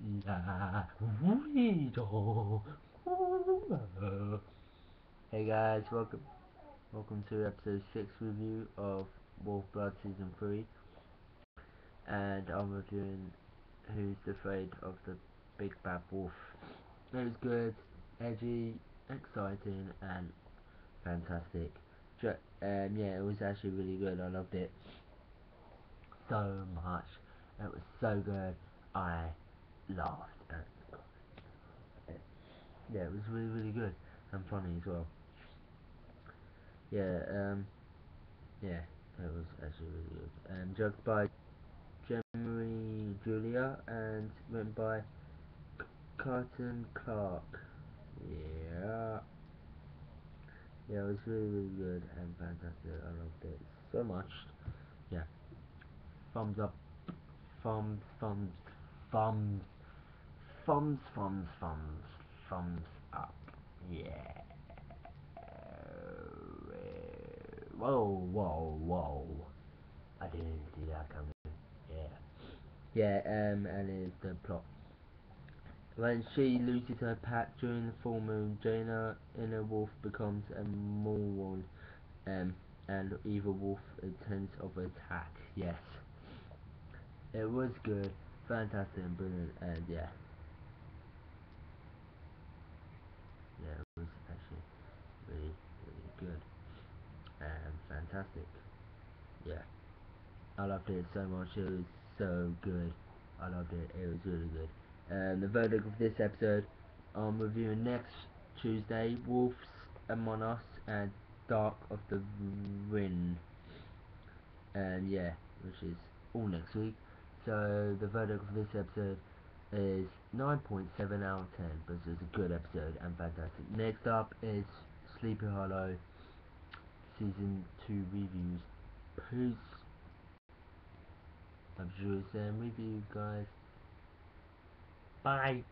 La Guido. Hey guys, welcome to episode 6 review of Wolf Blood Season 3, and I'm reviewing Who's Afraid of the Big Bad Wolf. It was good, edgy, exciting, and fantastic. Yeah, it was actually really good. I loved it so much. It was so good. I laughed. Yeah, it was really good and funny as well. Yeah, yeah, it was actually really good. Judged by Jeremy Julia and written by Carton Clark. Yeah, yeah, it was really good and fantastic. I loved it so much. Yeah, thumbs up, thumbs, thumbs, thumbs, thumbs, thumbs, thumbs, thumbs up. Yeah. Whoa. I didn't see that coming. Yeah. Yeah, and it's the plot. When she loses her pack during the full moon, Jaina, inner wolf, becomes a moron, and evil wolf intends of attack. Yes. It was good, fantastic and brilliant, and yeah, it was actually really good and fantastic. Yeah. I loved it so much. It was so good. I loved it. It was really good. And the verdict of this episode, I'm reviewing next Tuesday, Wolves Among Us and Dark of the Rin. And yeah, which is all next week. So the verdict of this episode is 9.7 out of 10, but it's a good episode and fantastic. Next up is Sleepy Hollow Season 2 reviews. Peace. I'm Jules and review guys. Bye.